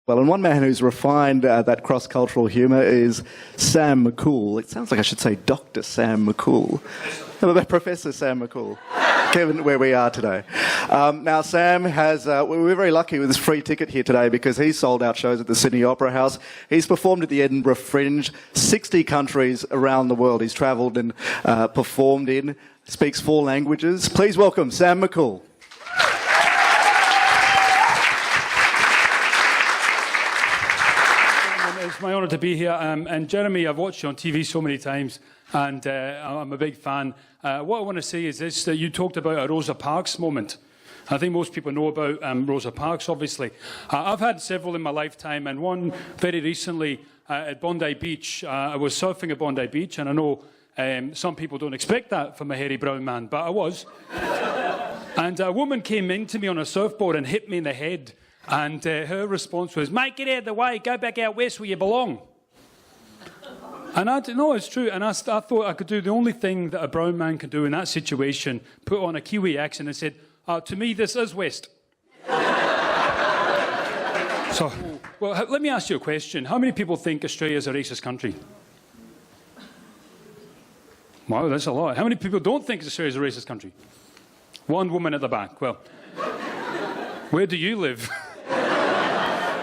Well, and one man who's refined that cross-cultural humour is Sam McCool. It sounds like I should say Dr. Sam McCool. Professor Sam McCool, given where we are today. Now, Sam has, we're very lucky with this free ticket here today because he's sold out shows at the Sydney Opera House. He's performed at the Edinburgh Fringe, 60 countries around the world he's travelled and performed in, speaks 4 languages. Please welcome Sam McCool. It's my honour to be here. And Jeremy, I've watched you on TV so many times, and I'm a big fan. What I want to say is this, that you talked about a Rosa Parks moment. I think most people know about Rosa Parks, obviously. I've had several in my lifetime, and one very recently at Bondi Beach. I was surfing at Bondi Beach, and I know some people don't expect that from a hairy brown man, but I was. And a woman came into me on a surfboard and hit me in the head. And her response was, "Mate, get out of the way, go back out west where you belong." And I didn't know it's true. And I thought I could do the only thing that a brown man can do in that situation, put on a Kiwi accent and said, "To me, this is west." So, well, let me ask you a question. How many people think Australia is a racist country? Wow, that's a lot. How many people don't think Australia is a racist country? One woman at the back. Well, where do you live?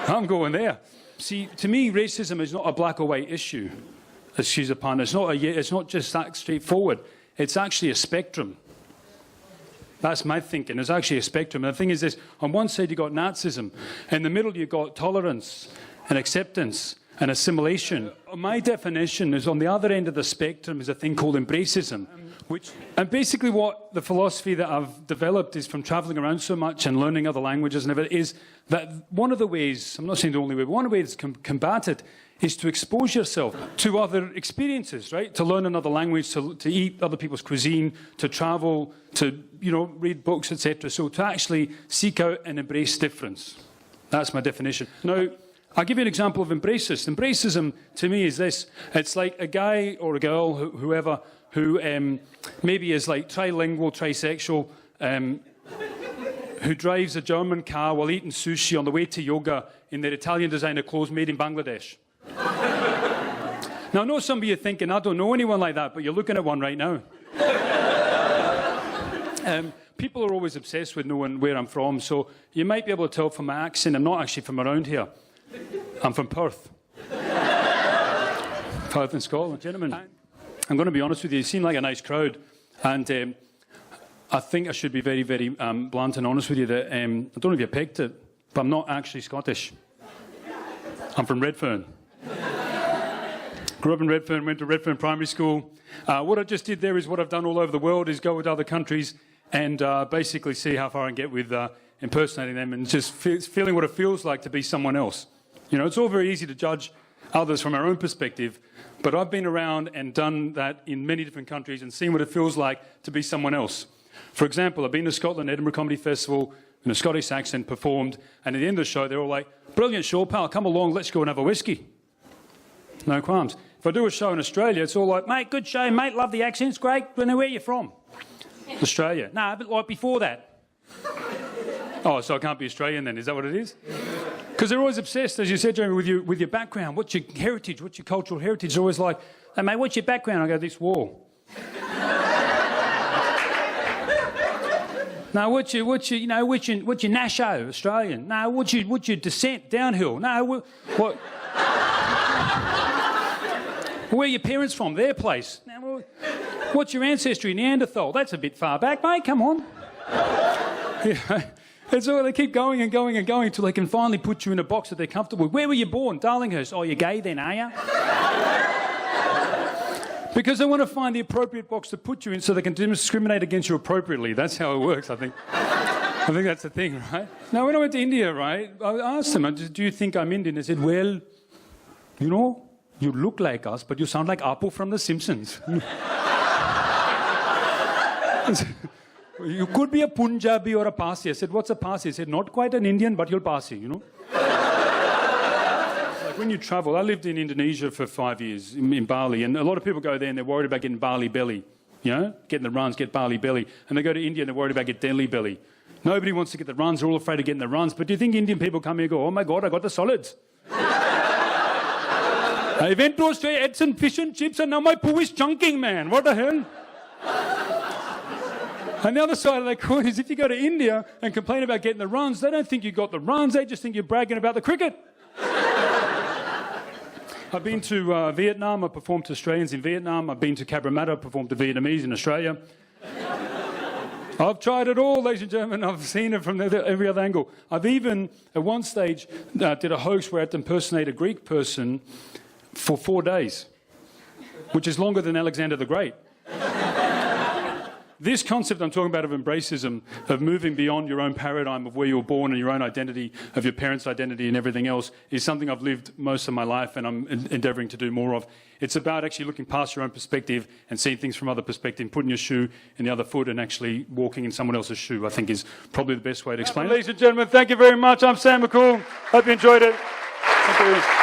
I'm going there. See, to me, racism is not a black or white issue, excuse the pun. It's not just that straightforward. It's actually a spectrum. That's my thinking. It's actually a spectrum. And the thing is this, on one side you've got Nazism. In the middle you've got tolerance and acceptance and assimilation. My definition is on the other end of the spectrum is a thing called Embracism. And basically what the philosophy that I've developed is from travelling around so much and learning other languages and everything, is that one of the ways, I'm not saying the only way, but one of the ways to combat it is to expose yourself to other experiences, right? To learn another language, to eat other people's cuisine, to travel, to, read books, etc. So to actually seek out and embrace difference. That's my definition. Now, I'll give you an example of Embracism. Embracism, to me, is this. It's like a guy or a girl, whoever, who maybe is like trilingual, trisexual, who drives a German car while eating sushi on the way to yoga in their Italian designer clothes made in Bangladesh. Now, I know some of you are thinking, I don't know anyone like that, but you're looking at one right now. People are always obsessed with knowing where I'm from, so you might be able to tell from my accent, I'm not actually from around here. I'm from Perth. Perth in Scotland. Gentlemen, I'm going to be honest with you, you seem like a nice crowd, and I think I should be very, very blunt and honest with you that I don't know if you picked it, but I'm not actually Scottish. I'm from Redfern. Grew up in Redfern, went to Redfern Primary School. What I just did there is what I've done all over the world, is go with other countries and basically see how far I can get with impersonating them and just feeling what it feels like to be someone else. It's all very easy to judge others from our own perspective, but I've been around and done that in many different countries and seen what it feels like to be someone else. For example, I've been to Scotland, Edinburgh Comedy Festival, in a Scottish accent, performed, and at the end of the show, they're all like, "Brilliant show, pal, come along, let's go and have a whiskey." No qualms. If I do a show in Australia, it's all like, "Mate, good show, mate, love the accents, great. Where are you from?" Australia. No, but like before that. Oh, so I can't be Australian then, is that what it is? Because they're always obsessed, as you said, Jeremy, with your background. What's your heritage? What's your cultural heritage? They're always like, "Hey, mate, what's your background?" I go, "This war." No, what's your nasho, Australian? No, what's your descent, downhill? No, what? Where are your parents from? Their place. No, what's your ancestry, Neanderthal? That's a bit far back, mate. Come on. Yeah. And so they keep going and going and going until they can finally put you in a box that they're comfortable with. Where were you born? Darlinghurst. Oh, you're gay then, are you? Because they want to find the appropriate box to put you in so they can discriminate against you appropriately. That's how it works, I think. I think that's the thing, right? Now, when I went to India, right, I asked them, "Do you think I'm Indian?" They said, "Well, you look like us, but you sound like Apu from The Simpsons." "You could be a Punjabi or a Parsi." I said, "What's a Parsi?" He said, "Not quite an Indian, but you'll Parsi, Like when you travel, I lived in Indonesia for 5 years, in Bali, and a lot of people go there and they're worried about getting Bali belly, getting the runs, get Bali belly. And they go to India and they're worried about getting Delhi belly. Nobody wants to get the runs. They're all afraid of getting the runs. But do you think Indian people come here and go, oh my God, I got the solids. I went to Australia, ate some fish and chips, and now my poo is chunking, man. What the hell? And the other side of that coin is if you go to India and complain about getting the runs, they don't think you got the runs. They just think you're bragging about the cricket. I've been to Vietnam. I performed to Australians in Vietnam. I've been to Cabramatta. I performed to Vietnamese in Australia. I've tried it all, ladies and gentlemen. I've seen it from every other angle. I've even, at one stage, did a hoax where I had to impersonate a Greek person for 4 days, which is longer than Alexander the Great. This concept I'm talking about of Embracism, of moving beyond your own paradigm of where you were born and your own identity, of your parents' identity and everything else, is something I've lived most of my life and I'm endeavouring to do more of. It's about actually looking past your own perspective and seeing things from other perspective, putting your shoe in the other foot and actually walking in someone else's shoe, I think is probably the best way to explain it. Ladies and gentlemen, thank you very much. I'm Sam McCool. Hope you enjoyed it. Thank you.